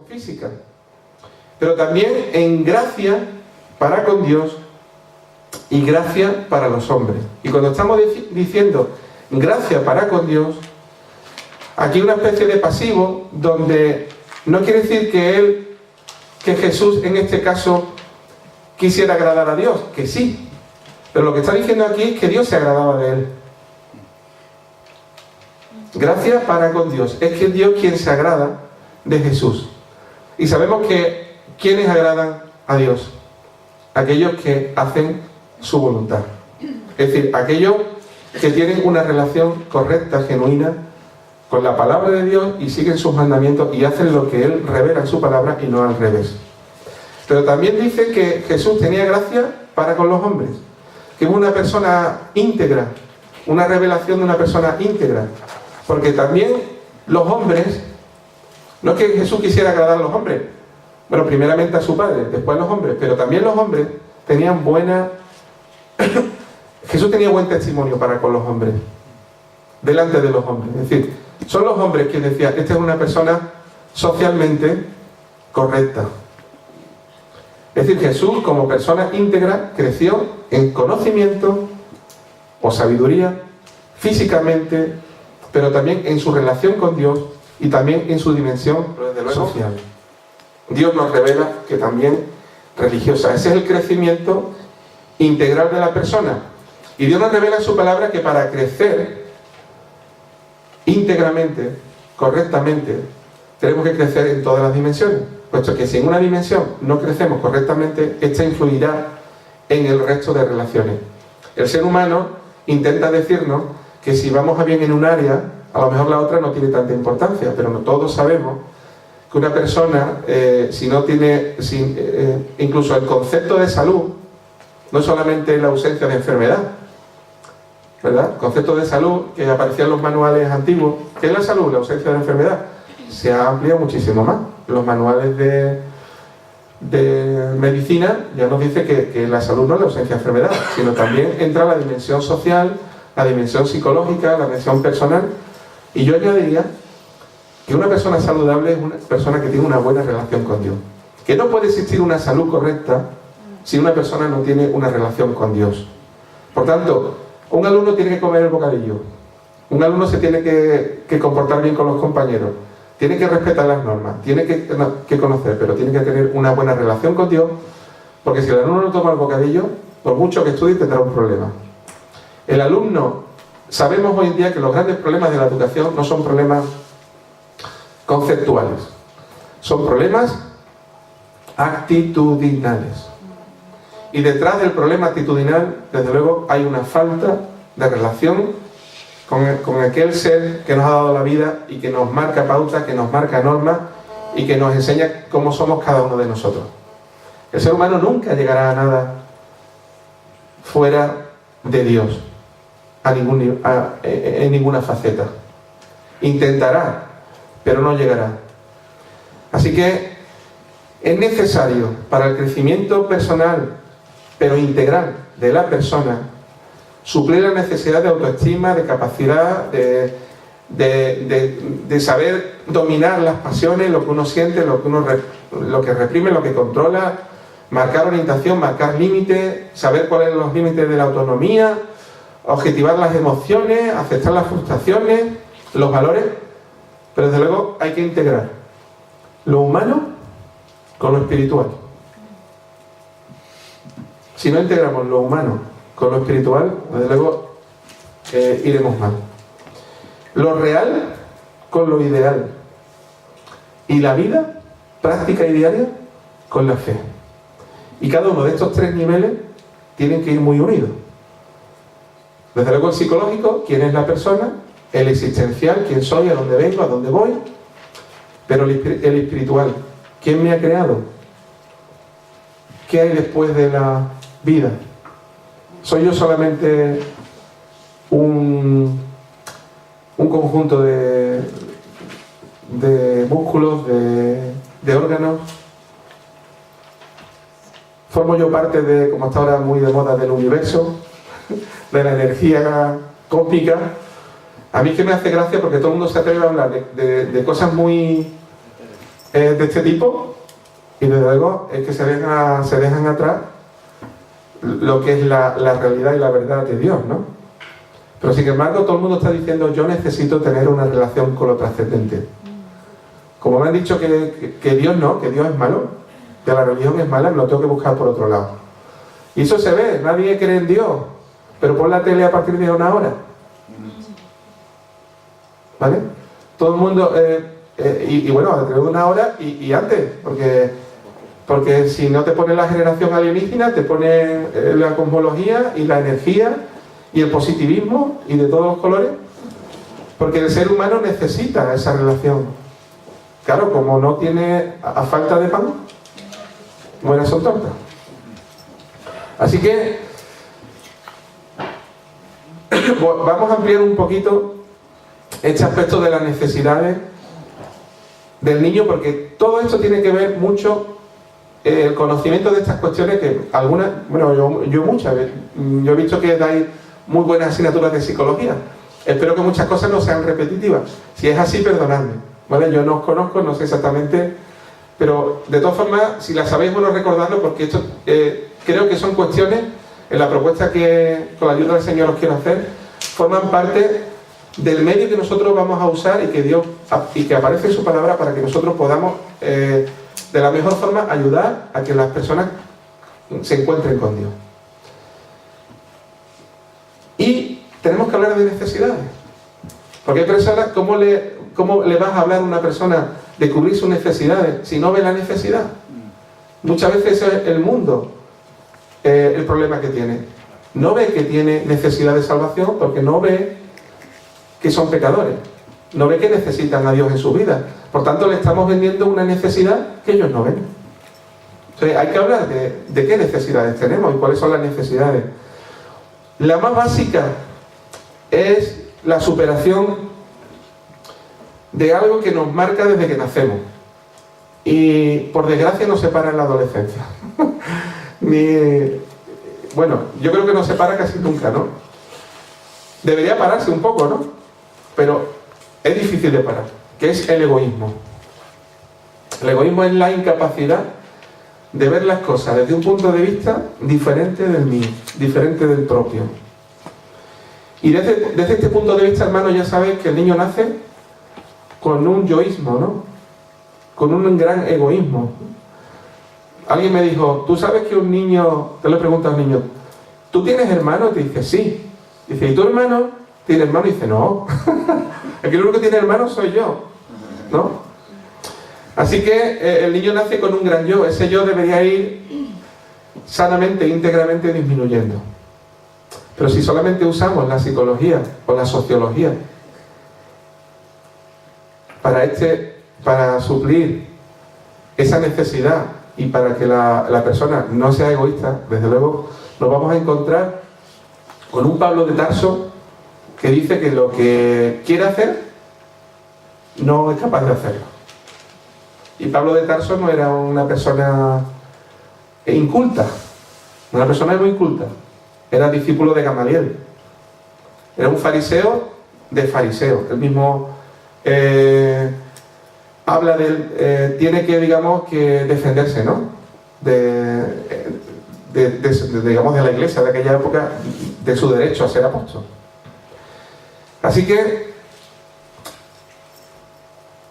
física, pero también en gracia para con Dios y gracia para los hombres. Y cuando estamos diciendo gracia para con Dios, aquí hay una especie de pasivo donde no quiere decir que Jesús en este caso quisiera agradar a Dios, que sí, pero lo que está diciendo aquí es que Dios se agradaba de él. Gracia para con Dios, es que es Dios quien se agrada de Jesús. Y sabemos que ¿quiénes agradan a Dios? Aquellos que hacen su voluntad. Es decir, aquellos que tienen una relación correcta, genuina, con la palabra de Dios y siguen sus mandamientos y hacen lo que Él revela en su palabra y no al revés. Pero también dice que Jesús tenía gracia para con los hombres, que es una persona íntegra, una revelación de una persona íntegra, porque también los hombres, no es que Jesús quisiera agradar a los hombres, bueno, primeramente a su Padre, después a los hombres, pero también los hombres tenían Jesús tenía buen testimonio para con los hombres, delante de los hombres. Es decir, son los hombres que decían, esta es una persona socialmente correcta. Es decir, Jesús como persona íntegra creció en conocimiento o sabiduría, físicamente, pero también en su relación con Dios y también en su dimensión social. Dios nos revela que también religiosa. Ese es el crecimiento integral de la persona. Y Dios nos revela en su palabra que para crecer íntegramente, correctamente, tenemos que crecer en todas las dimensiones. Puesto que si en una dimensión no crecemos correctamente, esta influirá en el resto de relaciones. El ser humano intenta decirnos que si vamos a bien en un área, a lo mejor la otra no tiene tanta importancia, pero no todos sabemos que una persona, si no tiene, incluso el concepto de salud, no es solamente la ausencia de enfermedad, ¿verdad? El concepto de salud que aparecía en los manuales antiguos, ¿qué es la salud? La ausencia de enfermedad. Se ha ampliado muchísimo más. Los manuales de medicina ya nos dice que la salud no es la ausencia de enfermedad, sino también entra la dimensión social, la dimensión psicológica, la dimensión personal. Y yo añadiría que una persona saludable es una persona que tiene una buena relación con Dios. Que no puede existir una salud correcta si una persona no tiene una relación con Dios. Por tanto, un alumno tiene que comer el bocadillo. Un alumno se tiene que comportar bien con los compañeros. Tiene que respetar las normas. Tiene que conocer, pero tiene que tener una buena relación con Dios, porque si el alumno no toma el bocadillo, por mucho que estudie, tendrá un problema. El alumno, sabemos hoy en día que los grandes problemas de la educación no son problemas conceptuales, son problemas actitudinales. Y detrás del problema actitudinal, desde luego, hay una falta de relación con aquel ser que nos ha dado la vida y que nos marca pautas, que nos marca normas y que nos enseña cómo somos cada uno de nosotros. El ser humano nunca llegará a nada fuera de Dios, en ninguna faceta. Intentará, pero no llegará. Así que es necesario para el crecimiento personal, pero integral de la persona, suplir la necesidad de autoestima, de capacidad, de saber dominar las pasiones, lo que uno siente, lo que reprime, lo que controla, marcar orientación, marcar límites, saber cuáles son los límites de la autonomía, objetivar las emociones, aceptar las frustraciones, los valores, pero desde luego hay que integrar lo humano con lo espiritual. Si no integramos lo humano con lo espiritual, desde luego iremos mal. Lo real con lo ideal. Y la vida práctica y diaria con la fe. Y cada uno de estos tres niveles tienen que ir muy unidos. Desde luego el psicológico, quién es la persona, el existencial, quién soy, a dónde vengo, a dónde voy, pero el espiritual, quién me ha creado, qué hay después de la vida. ¿Soy yo solamente un conjunto de músculos, de órganos? ¿Formo yo parte de, como está ahora muy de moda, del universo, de la energía cósmica? A mí que me hace gracia porque todo el mundo se atreve a hablar de cosas muy de este tipo, y desde luego es que se dejan atrás lo que es la realidad y la verdad de Dios, ¿no? Pero sin embargo todo el mundo está diciendo: yo necesito tener una relación con lo trascendente. Como me han dicho que Dios no, que Dios es malo, que la religión es mala, lo tengo que buscar por otro lado. Y eso se ve, nadie cree en Dios, pero pon la tele a partir de una hora, ¿vale? Todo el mundo, y bueno, a partir de una hora y antes, porque si no te pone la generación alienígena, te pone la cosmología y la energía y el positivismo y de todos los colores, porque el ser humano necesita esa relación. Claro, como no tiene, a falta de pan, buenas son tortas. Así que vamos a ampliar un poquito este aspecto de las necesidades del niño, porque todo esto tiene que ver mucho el conocimiento de estas cuestiones, que algunas, bueno, yo muchas, yo he visto que dais muy buenas asignaturas de psicología. Espero que muchas cosas no sean repetitivas. Si es así, perdonadme, ¿vale? Yo no os conozco, no sé exactamente, pero de todas formas, si las sabéis, bueno, recordadlo, porque esto creo que son cuestiones, en la propuesta que con la ayuda del Señor os quiero hacer, forman parte del medio que nosotros vamos a usar y que Dios, y que aparece en su palabra, para que nosotros podamos de la mejor forma ayudar a que las personas se encuentren con Dios. Y tenemos que hablar de necesidades, porque hay personas, ¿cómo le vas a hablar a una persona de cubrir sus necesidades si no ve la necesidad? Muchas veces es el mundo el problema que tiene. No ve que tiene necesidad de salvación, porque no ve que son pecadores, no ve que necesitan a Dios en su vida. Por tanto, le estamos vendiendo una necesidad que ellos no ven. Entonces, hay que hablar de qué necesidades tenemos y cuáles son las necesidades. La más básica es la superación de algo que nos marca desde que nacemos y por desgracia nos separa en la adolescencia. Bueno, yo creo que nos separa casi nunca, ¿no? Debería pararse un poco, ¿no? Pero es difícil de parar, que es el egoísmo. El egoísmo es la incapacidad de ver las cosas desde un punto de vista diferente del mío, diferente del propio. Y desde este punto de vista, hermano, ya sabéis que el niño nace con un yoísmo, ¿no? Con un gran egoísmo. Alguien me dijo: ¿tú sabes que un niño, te lo pregunta a un niño, ¿tú tienes hermano? Y te dice: sí. Dice: ¿y tu hermano tiene hermano? Y dice: no. El que lo único que tiene hermano soy yo, ¿no? Así que el niño nace con un gran yo. Ese yo debería ir sanamente, íntegramente disminuyendo. Pero si solamente usamos la psicología o la sociología para suplir esa necesidad y para que la persona no sea egoísta, desde luego nos vamos a encontrar con un Pablo de Tarso que dice que lo que quiere hacer no es capaz de hacerlo. Y Pablo de Tarso no era una persona inculta, una persona muy inculta, era discípulo de Gamaliel, era un fariseo de fariseos. Él mismo habla de él, tiene que, digamos, que defenderse, ¿no? Digamos, de la iglesia de aquella época, de su derecho a ser apóstol. Así que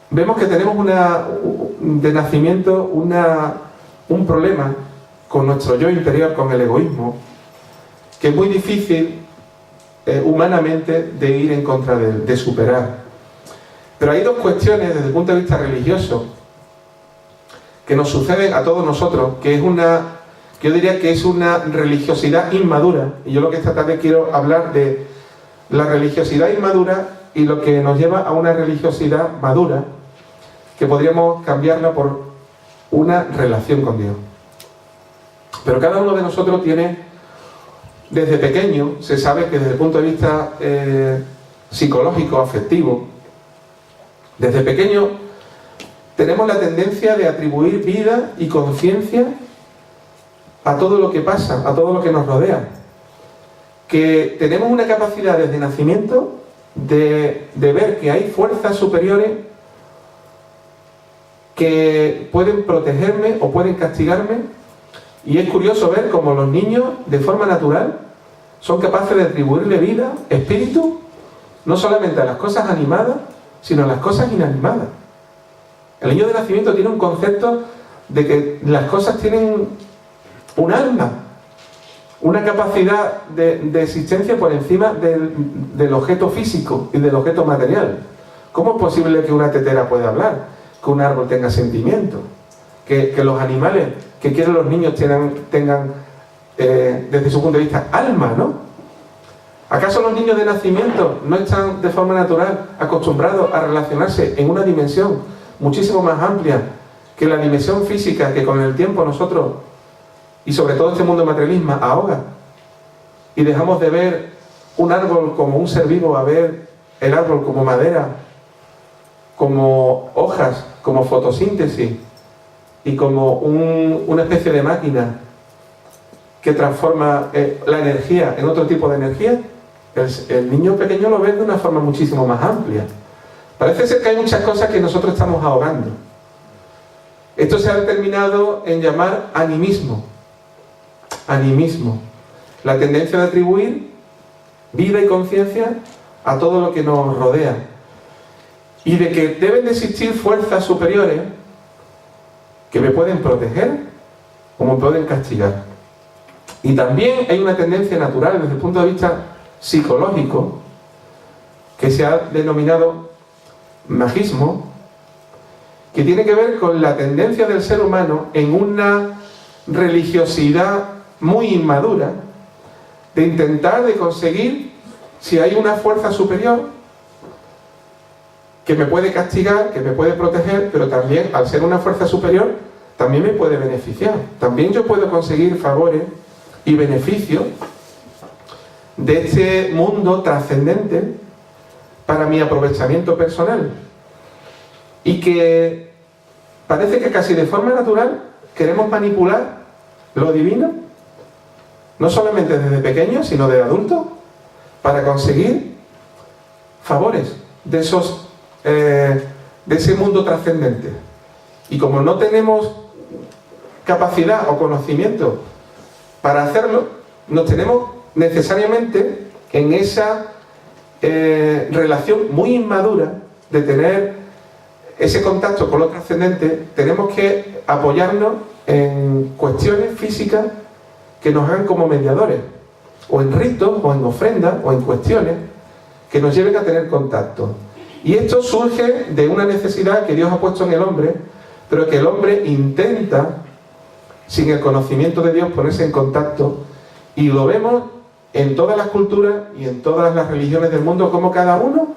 vemos que tenemos de nacimiento un problema con nuestro yo interior, con el egoísmo, que es muy difícil humanamente de ir en contra de superar. Pero hay dos cuestiones desde el punto de vista religioso que nos suceden a todos nosotros, que yo diría que es una religiosidad inmadura. Y yo lo que esta tarde quiero hablar de la religiosidad inmadura y lo que nos lleva a una religiosidad madura, que podríamos cambiarla por una relación con Dios. Pero cada uno de nosotros tiene, desde pequeño, se sabe que desde el punto de vista psicológico, afectivo, desde pequeño tenemos la tendencia de atribuir vida y conciencia a todo lo que pasa, a todo lo que nos rodea. Que tenemos una capacidad desde nacimiento de ver que hay fuerzas superiores que pueden protegerme o pueden castigarme. Y es curioso ver cómo los niños, de forma natural, son capaces de atribuirle vida, espíritu, no solamente a las cosas animadas, sino a las cosas inanimadas. El niño de nacimiento tiene un concepto de que las cosas tienen un alma, una capacidad de existencia por encima del objeto físico y del objeto material. ¿Cómo es posible que una tetera pueda hablar? Que un árbol tenga sentimiento, que los animales que quieren los niños tengan desde su punto de vista, alma, ¿no? ¿Acaso los niños de nacimiento no están de forma natural acostumbrados a relacionarse en una dimensión muchísimo más amplia que la dimensión física que con el tiempo nosotros, y sobre todo este mundo materialismo, ahoga? Y dejamos de ver un árbol como un ser vivo a ver el árbol como madera, como hojas, como fotosíntesis y como una especie de máquina que transforma la energía en otro tipo de energía. El niño pequeño lo ve de una forma muchísimo más amplia. Parece ser que hay muchas cosas que nosotros estamos ahogando. Esto se ha determinado en llamar animismo. Animismo. La tendencia de atribuir vida y conciencia a todo lo que nos rodea. Y de que deben de existir fuerzas superiores que me pueden proteger o me pueden castigar. Y también hay una tendencia natural desde el punto de vista psicológico que se ha denominado magismo, que tiene que ver con la tendencia del ser humano en una religiosidad muy inmadura de intentar de conseguir, si hay una fuerza superior que me puede castigar, que me puede proteger, pero también al ser una fuerza superior también me puede beneficiar. También yo puedo conseguir favores y beneficios de este mundo trascendente para mi aprovechamiento personal. Y que parece que casi de forma natural queremos manipular lo divino, no solamente desde pequeños, sino de adultos, para conseguir favores de ese mundo trascendente. Y como no tenemos capacidad o conocimiento para hacerlo, nos tenemos necesariamente en esa relación muy inmadura de tener ese contacto con lo trascendente. Tenemos que apoyarnos en cuestiones físicas que nos hagan como mediadores, o en ritos, o en ofrendas, o en cuestiones que nos lleven a tener contacto. Y esto surge de una necesidad que Dios ha puesto en el hombre, pero que el hombre intenta, sin el conocimiento de Dios, ponerse en contacto. Y lo vemos en todas las culturas y en todas las religiones del mundo, como cada uno,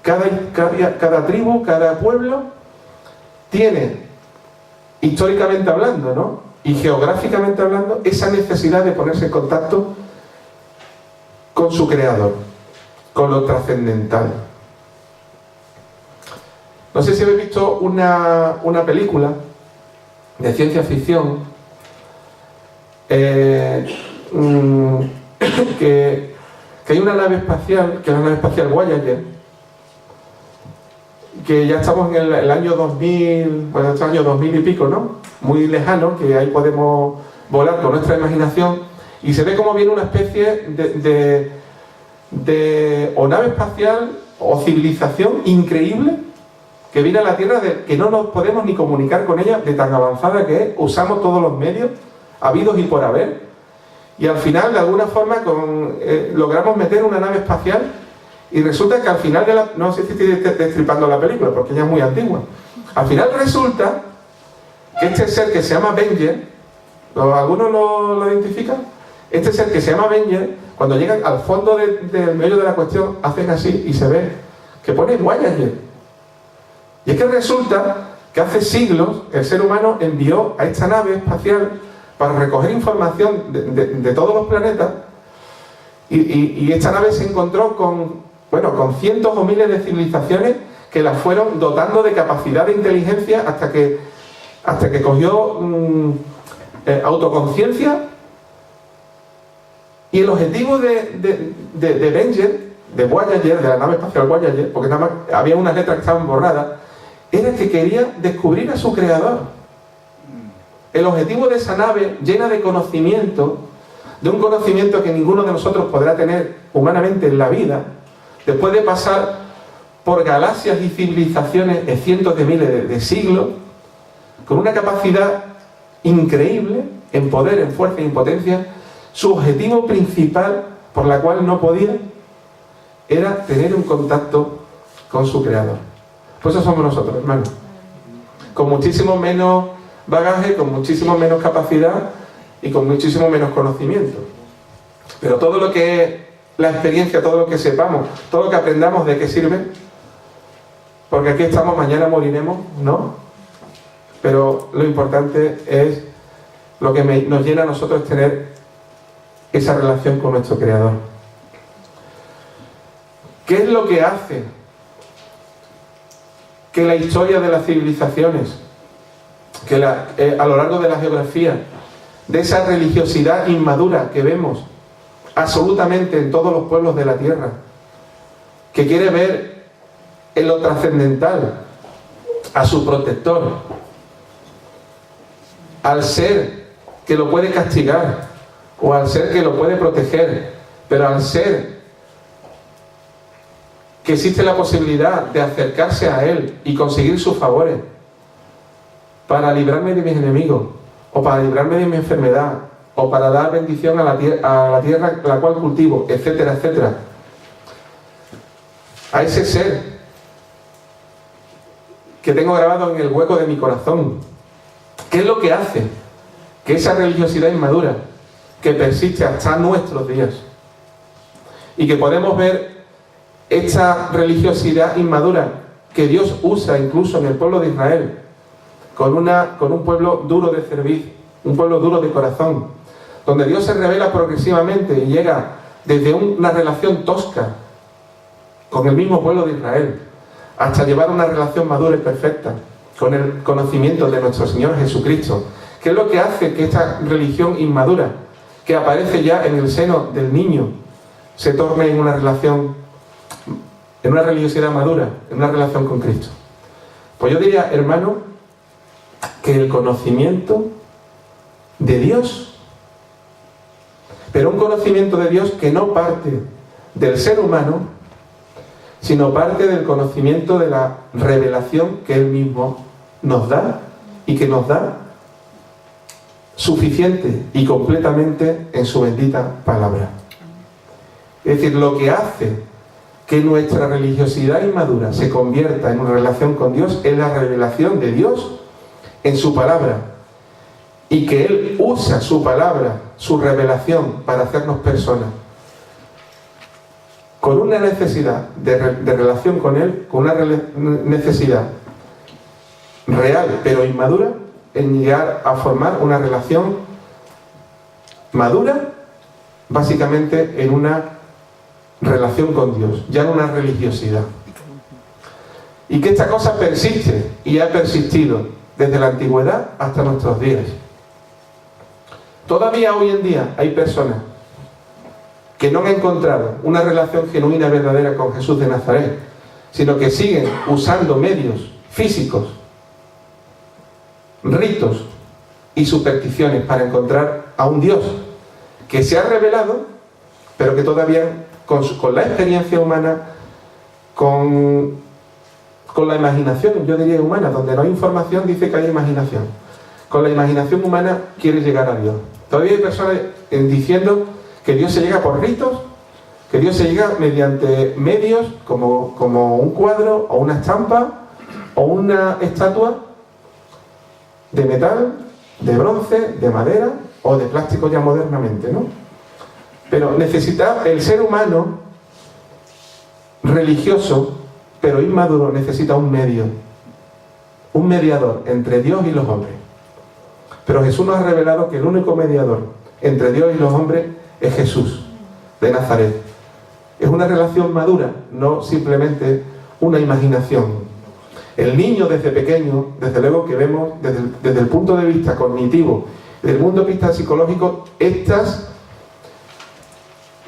cada tribu, cada pueblo, tiene, históricamente hablando, ¿no?, y geográficamente hablando, esa necesidad de ponerse en contacto con su creador, con lo trascendental. No sé si habéis visto una película de ciencia ficción que hay una nave espacial, que es la nave espacial Voyager, que ya estamos en el año 2000, bueno, este año 2000 y pico, ¿no?, muy lejano, que ahí podemos volar con nuestra imaginación, y se ve como viene una especie de o nave espacial o civilización increíble que viene a la Tierra, que no nos podemos ni comunicar con ella, de tan avanzada que es. Usamos todos los medios habidos y por haber, y al final de alguna forma logramos meter una nave espacial, y resulta que al final no sé si estoy destripando la película porque ya es muy antigua, al final resulta que este ser que se llama Venger, ¿algunos lo identifican? Este ser que se llama Venger, cuando llegan al fondo del medio de la cuestión, hacen así y se ve que pone Voyager. Y es que resulta que hace siglos el ser humano envió a esta nave espacial para recoger información de todos los planetas, y esta nave se encontró con cientos o miles de civilizaciones que la fueron dotando de capacidad de inteligencia hasta que cogió autoconciencia. Y el objetivo de Venger, de Voyager, de la nave espacial Voyager, porque nada más había unas letras que estaban borradas, era que quería descubrir a su Creador. El objetivo de esa nave, llena de conocimiento, de un conocimiento que ninguno de nosotros podrá tener humanamente en la vida, después de pasar por galaxias y civilizaciones de cientos de miles de siglos, con una capacidad increíble en poder, en fuerza y en potencia, su objetivo principal, por la cual no podía, era tener un contacto con su Creador. Pues eso somos nosotros, hermanos. Con muchísimo menos bagaje, con muchísimo menos capacidad y con muchísimo menos conocimiento. Pero todo lo que es la experiencia, todo lo que sepamos, todo lo que aprendamos, ¿de qué sirve? Porque aquí estamos, mañana moriremos, ¿no? Pero lo importante es, lo que nos llena a nosotros es tener esa relación con nuestro Creador. ¿Qué es lo que hace que la historia de las civilizaciones, que a lo largo de la geografía, de esa religiosidad inmadura que vemos absolutamente en todos los pueblos de la tierra, que quiere ver en lo trascendental a su protector, al ser que lo puede castigar o al ser que lo puede proteger, pero al ser que existe la posibilidad de acercarse a Él y conseguir sus favores para librarme de mis enemigos, o para librarme de mi enfermedad, o para dar bendición a la tierra la cual cultivo, etcétera, etcétera. A ese ser que tengo grabado en el hueco de mi corazón. ¿Qué es lo que hace que esa religiosidad inmadura, que persiste hasta nuestros días, y que podemos ver esta religiosidad inmadura que Dios usa incluso en el pueblo de Israel, con un pueblo duro de cerviz, un pueblo duro de corazón, donde Dios se revela progresivamente y llega desde una relación tosca con el mismo pueblo de Israel, hasta llevar una relación madura y perfecta con el conocimiento de nuestro Señor Jesucristo? ¿Qué es lo que hace que esta religión inmadura, que aparece ya en el seno del niño, se torne en una relación, en una religiosidad madura, en una relación con Cristo? Pues yo diría, hermano, que el conocimiento de Dios, pero un conocimiento de Dios que no parte del ser humano, sino parte del conocimiento de la revelación que Él mismo nos da, y que nos da suficiente y completamente en su bendita palabra. Es decir, lo que hace que nuestra religiosidad inmadura se convierta en una relación con Dios es la revelación de Dios en su palabra, y que Él usa su palabra, su revelación, para hacernos personas con una necesidad de relación con Él, con una necesidad real pero inmadura, en llegar a formar una relación madura, básicamente en una relación con Dios, ya en una religiosidad. Y que esta cosa persiste y ha persistido desde la antigüedad hasta nuestros días. Todavía hoy en día hay personas que no han encontrado una relación genuina y verdadera con Jesús de Nazaret, sino que siguen usando medios físicos, ritos y supersticiones para encontrar a un Dios que se ha revelado, pero que todavía con la experiencia humana, con la imaginación, yo diría humana, donde no hay información dice que hay imaginación, con la imaginación humana quiere llegar a Dios. Todavía hay personas diciendo que Dios se llega por ritos, que Dios se llega mediante medios como un cuadro o una estampa o una estatua de metal, de bronce, de madera o de plástico ya modernamente, ¿no? Pero necesita el ser humano religioso, pero inmaduro, necesita un medio, un mediador entre Dios y los hombres. Pero Jesús nos ha revelado que el único mediador entre Dios y los hombres es Jesús de Nazaret. Es una relación madura, no simplemente una imaginación. El niño desde pequeño, desde luego que vemos desde el punto de vista cognitivo, desde el punto de vista psicológico,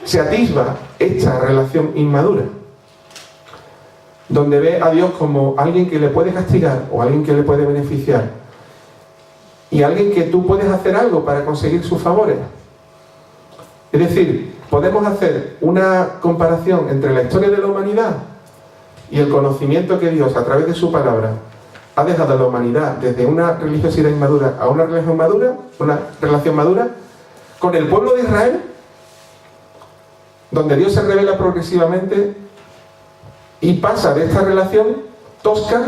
se atisba esta relación inmadura. donde ve a Dios como alguien que le puede castigar o alguien que le puede beneficiar y alguien que tú puedes hacer algo para conseguir sus favores. Es decir, podemos hacer una comparación entre la historia de la humanidad y el conocimiento que Dios, a través de su palabra, ha dejado a la humanidad desde una religiosidad inmadura a una relación madura, con el pueblo de Israel, donde Dios se revela progresivamente y pasa de esta relación tosca,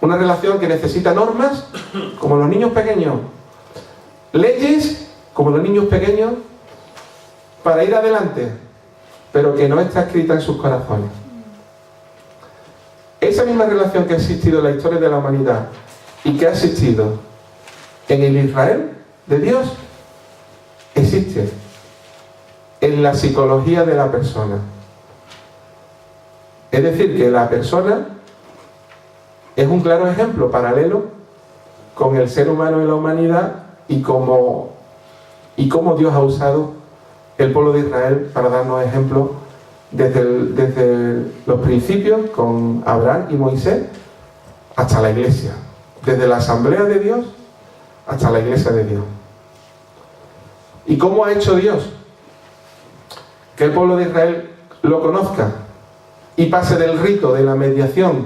una relación que necesita normas, como los niños pequeños, leyes, como los niños pequeños, para ir adelante, pero que no está escrita en sus corazones. Esa misma relación que ha existido en la historia de la humanidad y que ha existido en el Israel de Dios, existe en la psicología de la persona. Es decir, que la persona es un claro ejemplo paralelo con el ser humano y la humanidad y cómo Dios ha usado el pueblo de Israel para darnos ejemplos desde los principios con Abraham y Moisés hasta la iglesia, desde la asamblea de Dios hasta la iglesia de Dios. ¿Y cómo ha hecho Dios que el pueblo de Israel lo conozca y pase del rito, de la mediación,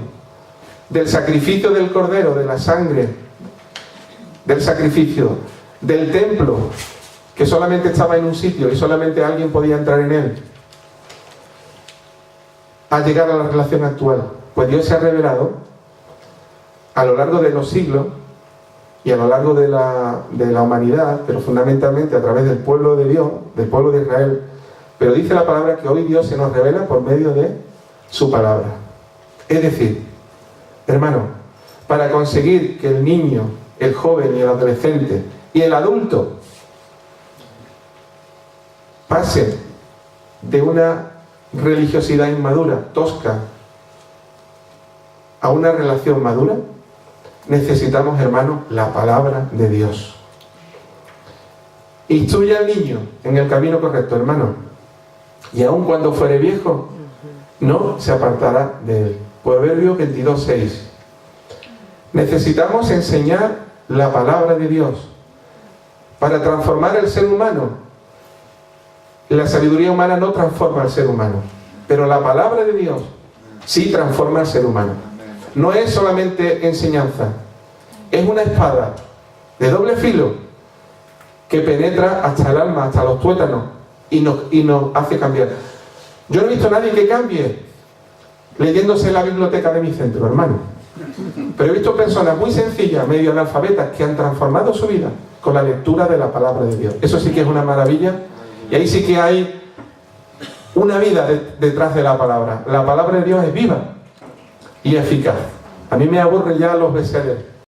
del sacrificio del cordero, de la sangre, del sacrificio, del templo, que solamente estaba en un sitio y solamente alguien podía entrar en él, a llegar a la relación actual? Pues Dios se ha revelado a lo largo de los siglos y a lo largo de la humanidad, pero fundamentalmente a través del pueblo de Dios, del pueblo de Israel. Pero dice la palabra que hoy Dios se nos revela por medio de su palabra. Es decir, hermano, para conseguir que el niño, el joven y el adolescente y el adulto pasen de una religiosidad inmadura, tosca, a una relación madura, necesitamos, hermanos, la palabra de Dios. Instruye al niño en el camino correcto, hermano, y aun cuando fuere viejo, no se apartará de él. Proverbios 22:6. Necesitamos enseñar la palabra de Dios para transformar el ser humano. La sabiduría humana no transforma al ser humano, pero la palabra de Dios sí transforma al ser humano. No es solamente enseñanza, es una espada de doble filo que penetra hasta el alma, hasta los tuétanos y nos hace cambiar. Yo no he visto a nadie que cambie leyéndose la biblioteca de mi centro, hermano, pero he visto personas muy sencillas, medio analfabetas, que han transformado su vida con la lectura de la palabra de Dios. Eso sí que es una maravilla. Y ahí sí que hay una vida detrás de la palabra. La palabra de Dios es viva y eficaz. A mí me aburren ya los bestsellers